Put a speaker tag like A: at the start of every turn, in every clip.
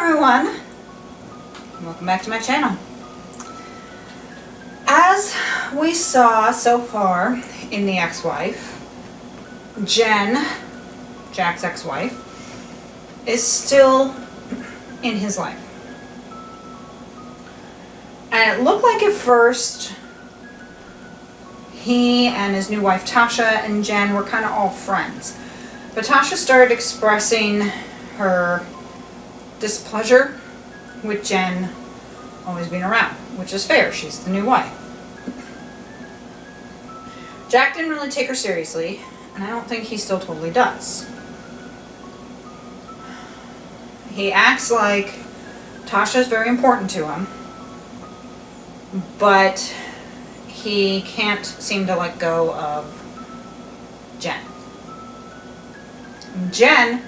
A: everyone, welcome back to my channel. As we saw so far in The Ex-Wife, Jen, Jack's ex-wife, is still in his life. And it looked like at first he and his new wife Tasha and Jen were kind of all friends. But Tasha started expressing her displeasure with Jen always being around, which is fair. She's the new wife. Jack didn't really take her seriously, and I don't think he still totally does. He acts like Tasha is very important to him, but he can't seem to let go of Jen. Jen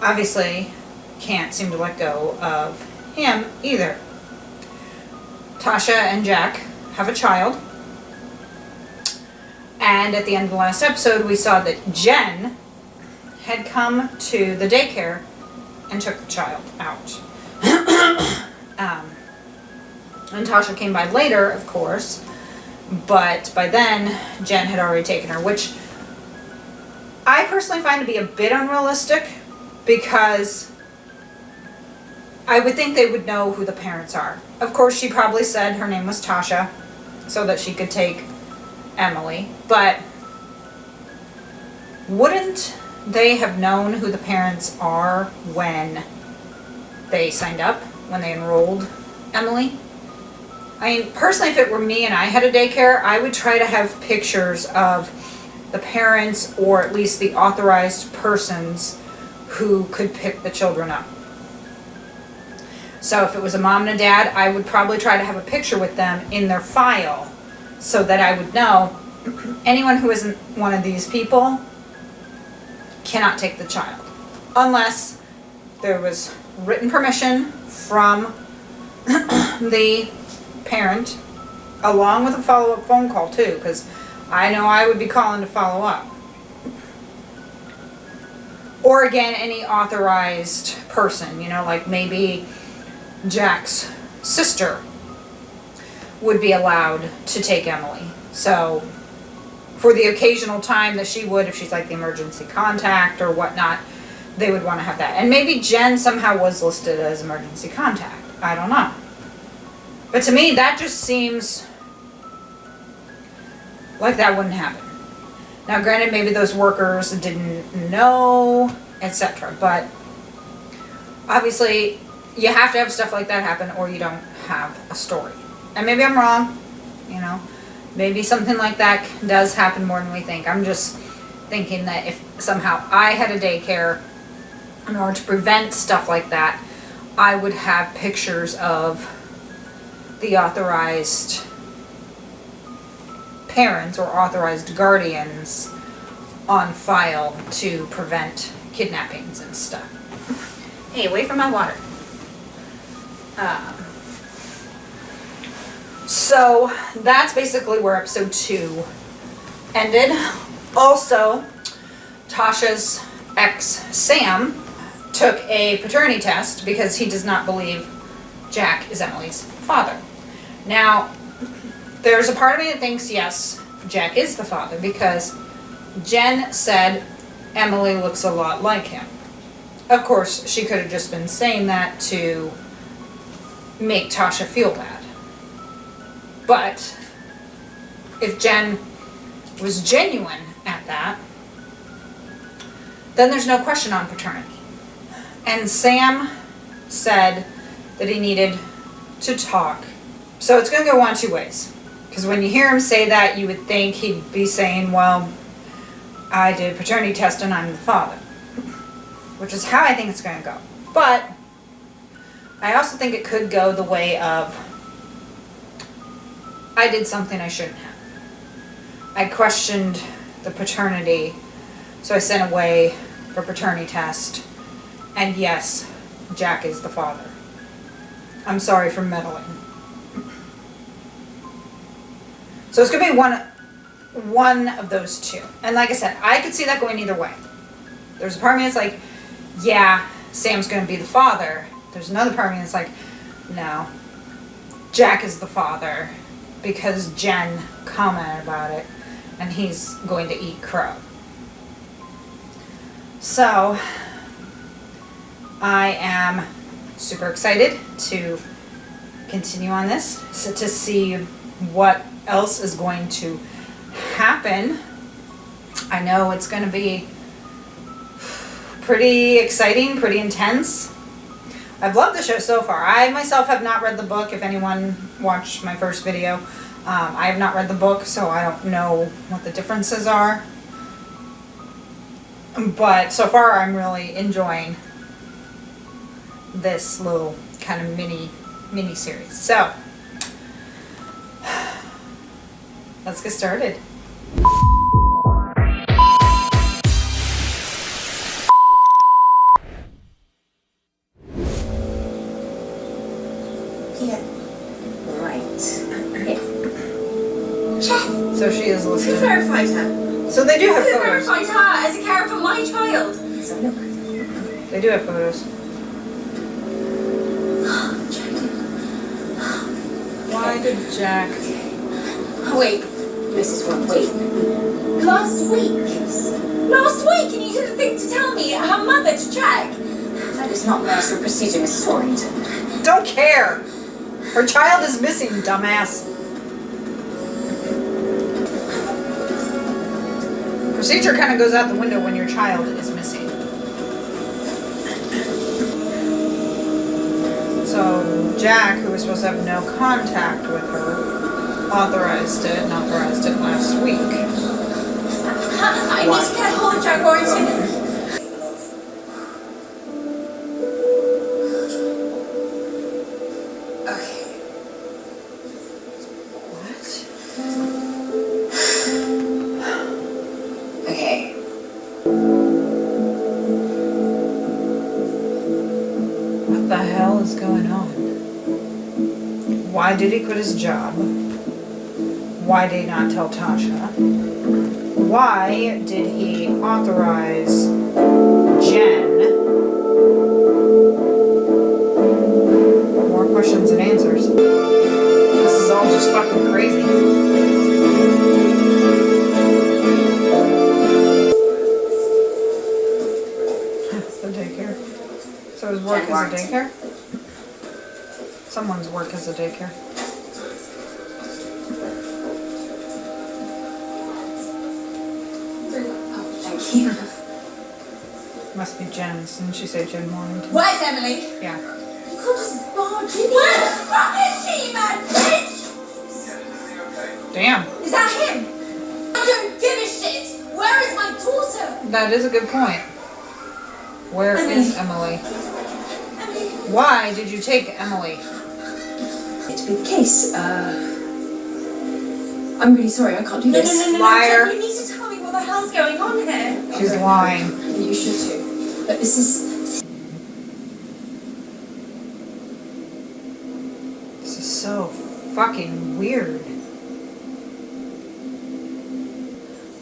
A: obviously can't seem to let go of him either. Tasha and Jack have a child, and at the end of the last episode we saw that Jen had come to the daycare and took the child out. And Tasha came by later, of course, but by then Jen had already taken her, which I personally find to be a bit unrealistic, because I would think they would know who the parents are. Of course, she probably said her name was Tasha so that she could take Emily, but wouldn't they have known who the parents are when they signed up, when they enrolled Emily? I mean, personally, if it were me and I had a daycare, I would try to have pictures of the parents, or at least the authorized persons who could pick the children up. So if it was a mom and a dad, I would probably try to have a picture with them in their file so that I would know anyone who isn't one of these people cannot take the child. Unless there was written permission from the parent, along with a follow-up phone call too, because I know I would be calling to follow up. Or again, any authorized person, you know, like maybe Jack's sister would be allowed to take Emily. So for the occasional time that she would, if she's like the emergency contact or whatnot, they would want to have that. And maybe Jen somehow was listed as emergency contact. I don't know. But to me, that just seems like that wouldn't happen. Now, granted, maybe those workers didn't know, etc. But obviously, you have to have stuff like that happen or you don't have a story. And maybe I'm wrong, you know. Maybe something like that does happen more than we think. I'm just thinking that if somehow I had a daycare, in order to prevent stuff like that, I would have pictures of the authorized parents or authorized guardians on file to prevent kidnappings and stuff. Hey, wait for my water. So that's basically where episode 2 ended. Also, Tasha's ex, Sam, took a paternity test because he does not believe Jack is Emily's father. Now, there's a part of me that thinks, yes, Jack is the father, because Jen said Emily looks a lot like him. Of course, she could have just been saying that to make Tasha feel bad. But if Jen was genuine at that, then there's no question on paternity. And Sam said that he needed to talk. So it's going to go one of two ways. Because when you hear him say that, you would think he'd be saying, well, I did a paternity test and I'm the father. Which is how I think it's going to go. But I also think it could go the way of, I did something I shouldn't have. I questioned the paternity, so I sent away for paternity test. And yes, Jack is the father. I'm sorry for meddling. So it's going to be one of those two. And like I said, I could see that going either way. There's a part of me that's like, yeah, Sam's going to be the father. there's another part of me that's like, no, Jack is the father because Jen commented about it and he's going to eat crow. So I am super excited to continue on this, so to see what else is going to happen. I know it's going to be pretty exciting, pretty intense. I've loved the show so far. I myself have not read the book. If anyone watched my first video, I have not read the book, so I don't know what the differences are. But so far I'm really enjoying this little kind of mini series. So let's get started.
B: Yeah. Right. Yeah.
A: So she is
B: Who
A: listed.
B: verified her?
A: So they do have
B: Who
A: photos.
B: verified her as a carer for my child? So look.
A: They do have photos. Why did Jack...
B: Wait, Mrs. Rock, wait. Last week? Last week, and you didn't think to tell me her mother to Jack? That is not nursery procedure, Mrs. Warrington.
A: Don't care! Her child is missing, dumbass. Procedure kind of goes out the window when your child is missing. So Jack, who was supposed to have no contact with her, authorized it and authorized it last week.
B: I need to get a hold of Jack Warrington.
A: What the hell is going on? Why did he quit his job? Why did he not tell Tasha? Why did he authorize Jen? More questions and answers. This is all just fucking crazy. The daycare. So his work is a daycare? Someone's work is a daycare.
B: Oh, thank you.
A: Must be Jen's. Didn't she say Jen Warrington?
B: Where's Emily?
A: Yeah.
B: You can't just barge in. Where the fuck is she, man? Bitch!
A: Damn.
B: Is that him? I don't give a shit. Where is my daughter?
A: That is a good point. Where is Emily?
B: Emily.
A: Why did you take Emily?
C: To be the case, I'm really sorry, I can't do this.
B: No,
A: Liar.
B: You need to tell me what the hell's going on here.
A: She's lying.
C: You should too. But this is...
A: This is so fucking weird.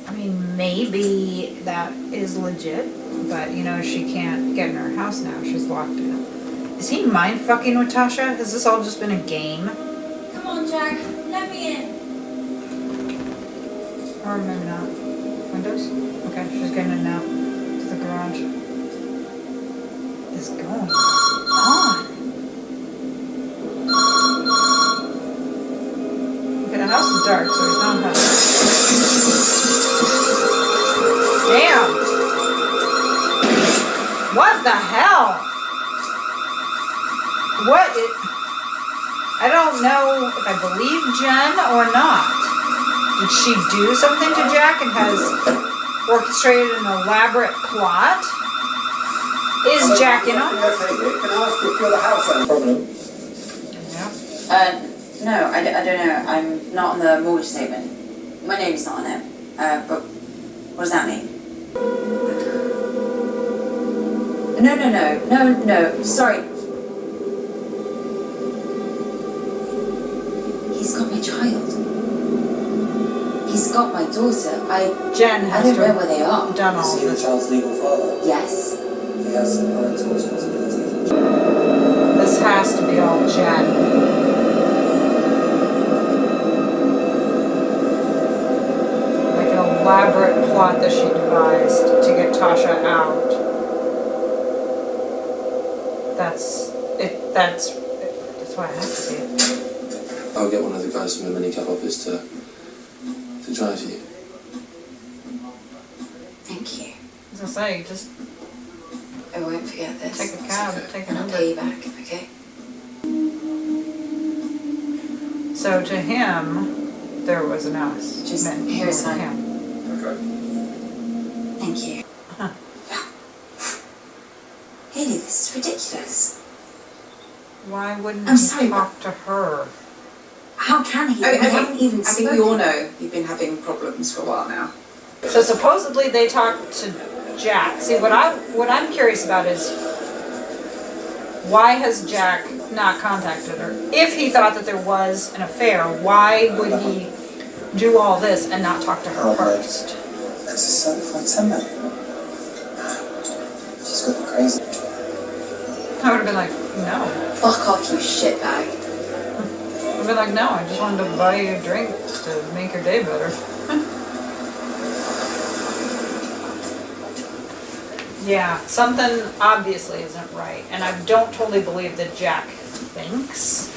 A: I mean, maybe that is legit, but you know, she can't get in her house now. She's locked in. Is he mind fucking with Tasha? Has this all just been a game?
B: Come on, Jack. Let me in.
A: Or maybe not. Windows? Okay, she's getting in now. To the garage. What is going on? Okay, the house is dark, so he's not home. Damn! What the hell? I don't know if I believe Jen or not. Did she do something to Jack and has orchestrated an elaborate plot? Is Jack in on this?
D: Can I ask you if you're the house owner? Problem?
A: Yeah.
C: No, I don't know. I'm not on the mortgage statement. My name's not on it. But what does that mean? No. Sorry. He's got my child. He's got my daughter.
A: Jen
C: I
A: has
C: don't
A: to
C: know where they are.
A: done all
D: Is he the
A: this.
D: child's legal father?
C: Yes.
D: He has some parental responsibilities.
A: plot that she devised to get Tasha out. That's why it has to be.
E: I'll get one of the guys from the minicab office to drive you.
C: Thank you.
A: As I say, just
C: I won't forget this.
A: take a cab, take an
C: And I'll pay you
A: Uber.
C: back, okay?
A: So to him, there was an us.
C: Just
A: meant
C: here is
A: more to
C: mine.
A: him.
E: Okay.
C: Thank you.
A: Huh.
C: Haley, this is ridiculous.
A: Why wouldn't
C: I'm
A: he
C: sorry,
A: talk to her?
C: How can he? We haven't even
F: I think we all know you've been having problems for a while now.
A: So supposedly they talked to Jack. See, what I'm curious about is why has Jack not contacted her? If he thought that there was an affair, why would he do all this and not talk to her first?
D: Because it's certified tender. She's got the crazy.
A: I would have been like, no.
C: Fuck off, you shitbag.
A: I'd be like, no, I just wanted to buy you a drink to make your day better. Yeah, something obviously isn't right, and I don't totally believe that Jack thinks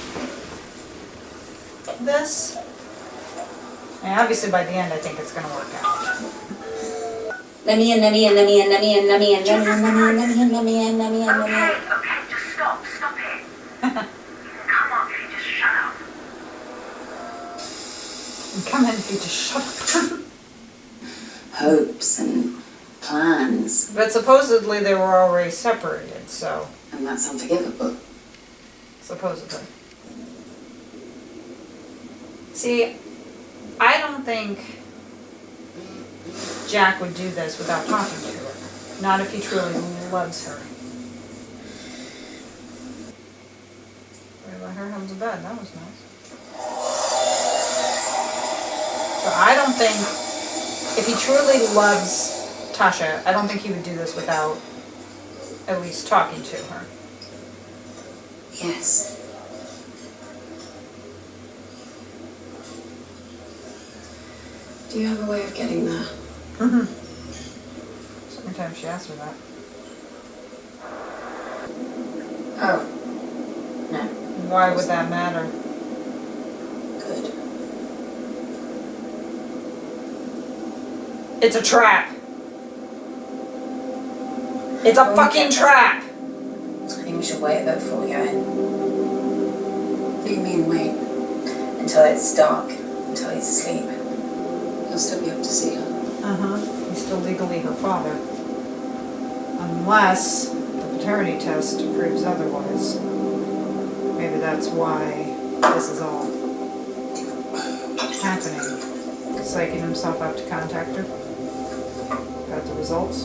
A: this. And obviously by the end I think it's gonna work out.
C: Let me in, let me in, let me in, let me in, let me in, let me in, let me in, let me in, let me in, let me in, let me in.
G: Okay, just stop it. Come on, if you just shut up.
A: Come in if you just shut up.
C: Hopes and plans,
A: But supposedly they were already separated, so
C: and that's unforgivable.
A: supposedly. See, I don't think Jack would do this without talking to her. Not if he truly loves her. They let her home to bed, that was nice. So I don't think, if he truly loves Tasha, I don't think he would do this without at least talking to her.
C: Yes. Do you have a way of getting there?
A: Mm-hmm. Sometimes she asks me that.
C: Oh. No.
A: Why would that matter?
C: Good.
A: It's a trap. It's a fucking trap.
C: I think we should wait a bit before we go in.
F: What do you mean, wait?
C: Until it's dark, until he's asleep.
F: You'll still be able to see her.
A: Uh-huh. He's still legally her father. Unless the paternity test proves otherwise. Maybe that's why this is all happening. Psyching himself up to contact her. Got the results.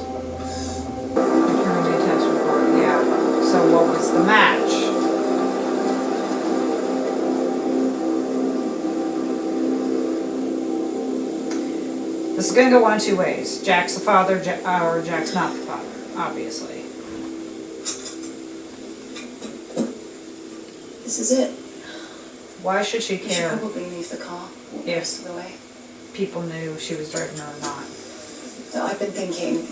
A: Paternity test report, yeah. So what was the match? This is gonna go one of two ways. Jack's the father, or Jack's not the father, obviously.
C: This is it.
A: Why should she
C: You should
A: care
C: probably leave the car the
A: Yeah.
C: rest of the way.
A: if people knew she was driving her or not?
C: So I've been thinking,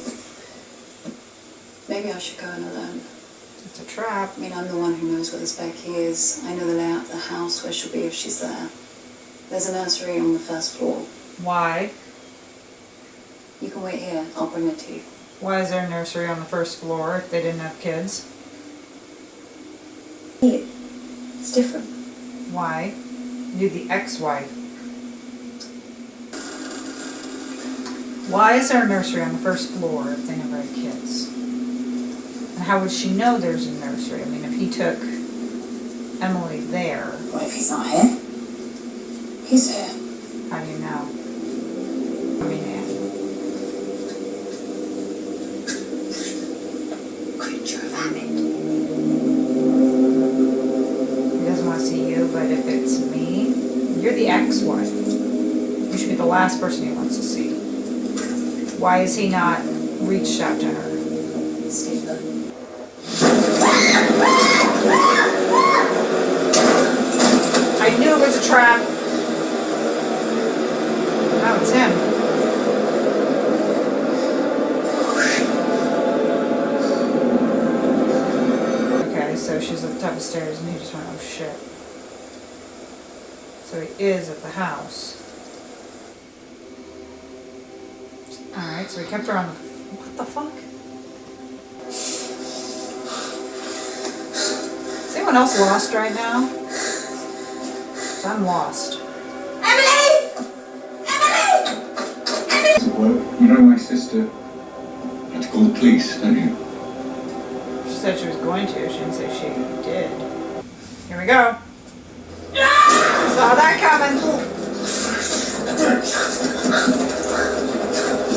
C: maybe I should go in alone.
A: It's a trap.
C: I mean, I'm the one who knows where the spare key is. I know the layout of the house, where she'll be if she's there. There's a nursery on the first floor.
A: Why?
C: You can wait here. I'll bring it to you.
A: Why is there a nursery on the first floor if they didn't have kids?
C: It's different.
A: Why? You're the ex-wife. Why is there a nursery on the first floor if they never had kids? And how would she know there's a nursery? I mean, if he took Emily there,
C: What if he's not here? He's here.
A: how do you know? I mean, yeah.
C: Creature of habit.
A: He doesn't want to see you, but if it's me, you're the ex-wife. You should be the last person he wants to see. Why has he not reached out to her?
C: Stephen.
A: I knew it was a trap. Oh, it's him. the top of the stairs and he just went, oh shit. So he is at the house. Alright, so he kept her on the... What the fuck? Is anyone else lost right now? 'Cause I'm lost.
B: Emily! Emily!
H: Well, you know my sister had to call the police, don't you?
A: She said she was going to. She didn't say she did. Here we go. Saw that coming.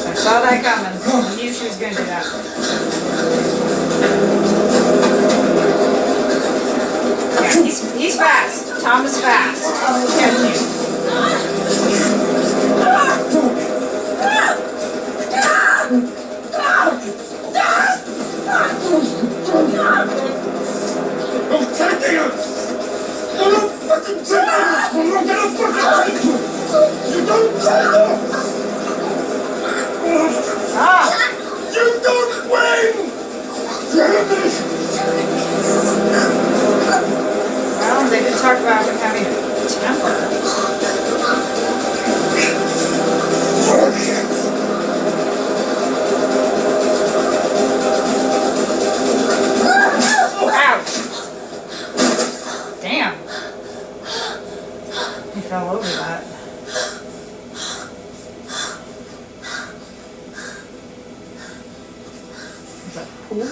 A: I saw that coming. I knew she was going to do that. Yeah, he's fast. Tom is fast. He'll catch you.
H: I'm taking her! You don't fucking take her! I'm not gonna fucking take her! You don't take her!
A: Ah!
H: You don't win! You hear me?
A: Well, they did talk about him having a temper. Ouch! Damn. He fell over that. Is that cool?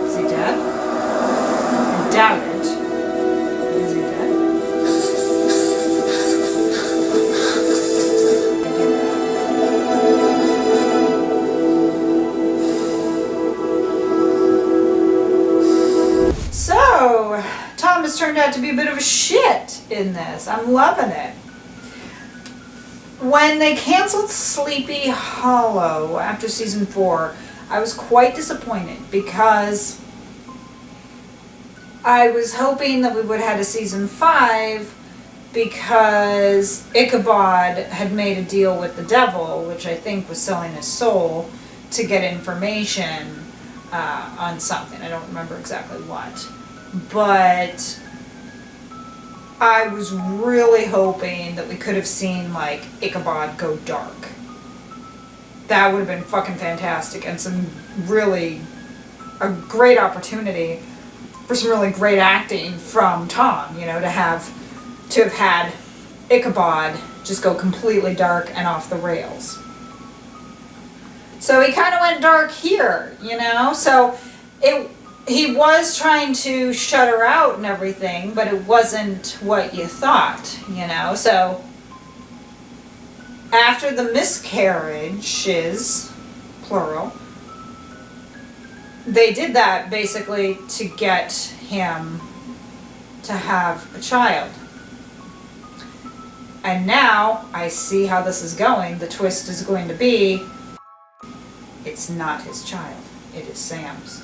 A: Is he dead? I doubt it. Is he dead? So, Tom has turned out to be a bit of a shit in this. I'm loving it. When they canceled Sleepy Hollow after season 4, I was quite disappointed because I was hoping that we would have had a season 5 because Ichabod had made a deal with the devil, which I think was selling his soul, to get information on something. I don't remember exactly what. But I was really hoping that we could have seen, like, Ichabod go dark. That would have been fucking fantastic, and a great opportunity for some really great acting from Tom, you know, to have had Ichabod just go completely dark and off the rails. So he kind of went dark here, you know, so he was trying to shut her out and everything, but it wasn't what you thought, you know, so after the miscarriages, plural, they did that basically to get him to have a child. And now I see how this is going. The twist is going to be, it's not his child, it is Sam's.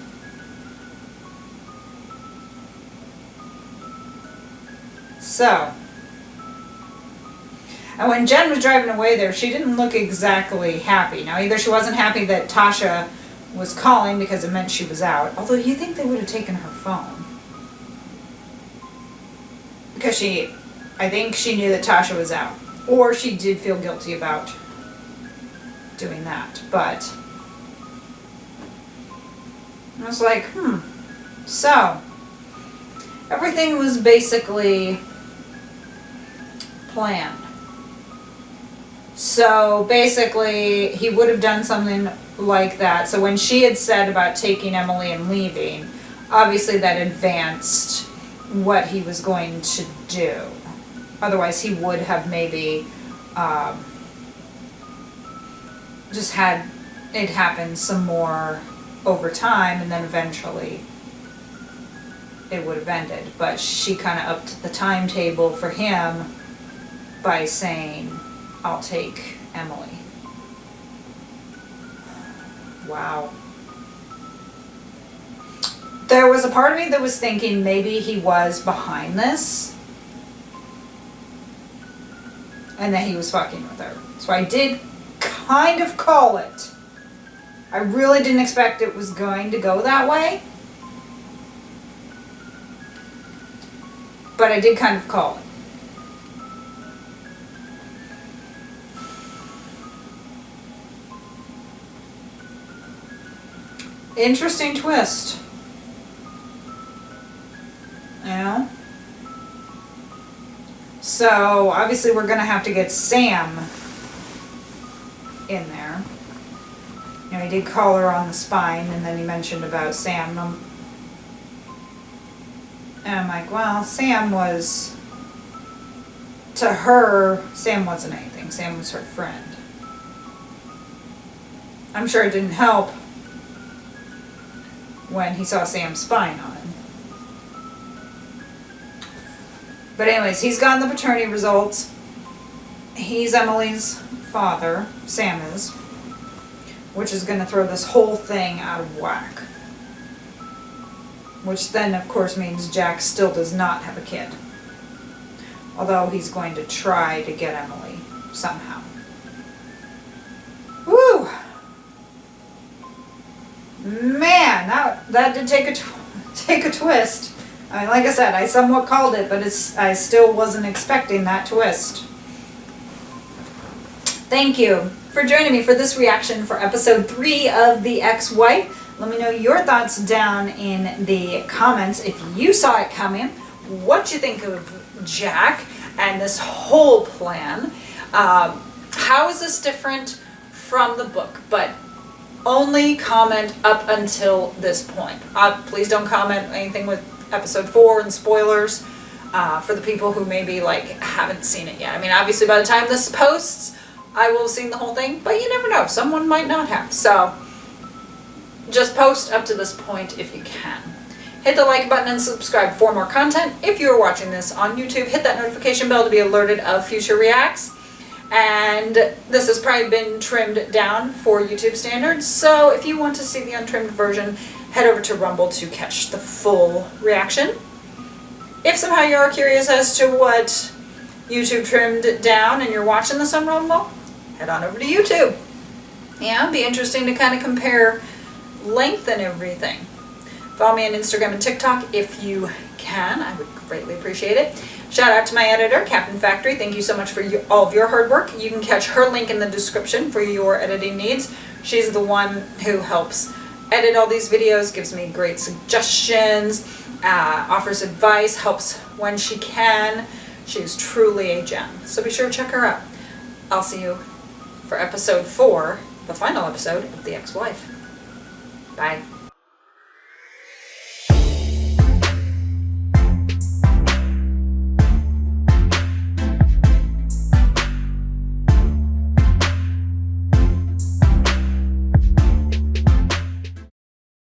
A: So, and when Jen was driving away there, she didn't look exactly happy. Now, either she wasn't happy that Tasha was calling because it meant she was out, although you think they would have taken her phone. Because I think she knew that Tasha was out. Or she did feel guilty about doing that. But I was like, So, everything was basically planned. So basically, he would have done something like that. So when she had said about taking Emily and leaving, obviously that advanced what he was going to do. Otherwise, he would have maybe just had it happen some more over time, and then eventually it would have ended. But she kind of upped the timetable for him by saying, I'll take Emily. Wow. There was a part of me that was thinking maybe he was behind this. And that he was fucking with her. So I did kind of call it. I really didn't expect it was going to go that way. But I did kind of call it. Interesting twist. You know? So, obviously we're going to have to get Sam in there. You know, he did call her on the spine, and then he mentioned about Sam. And I'm like, well, Sam was... To her, Sam wasn't anything. Sam was her friend. I'm sure it didn't help when he saw Sam's spine on him. But anyways, he's gotten the paternity results. He's Emily's father, Sam is, which is going to throw this whole thing out of whack. Which then, of course, means Jack still does not have a kid. Although he's going to try to get Emily somehow. Woo! Man, that did take a twist. I mean, like I said, I somewhat called it, but I still wasn't expecting that twist. Thank you for joining me for this reaction for episode 3 of The Ex-Wife. Let me know your thoughts down in the comments if you saw it coming, what you think of Jack and this whole plan. How is this different from the book? But only comment up until this point. Please don't comment anything with episode 4 and spoilers for the people who maybe haven't seen it yet. I mean, obviously by the time this posts, I will have seen the whole thing, but you never know. Someone might not have. So just post up to this point if you can. Hit the like button and subscribe for more content. If you are watching this on YouTube, hit that notification bell to be alerted of future reacts. And this has probably been trimmed down for YouTube standards, so if you want to see the untrimmed version, head over to Rumble to catch the full reaction. If somehow you are curious as to what YouTube trimmed down and you're watching this on Rumble, head on over to YouTube. Yeah, it'd be interesting to kind of compare length and everything. Follow me on Instagram and TikTok if you can. I would greatly appreciate it. Shout out to my editor, Captain Factory. Thank you so much for all of your hard work. You can catch her link in the description for your editing needs. She's the one who helps edit all these videos, gives me great suggestions, offers advice, helps when she can. She is truly a gem. So be sure to check her out. I'll see you for episode 4, the final episode of The Ex-Wife. Bye.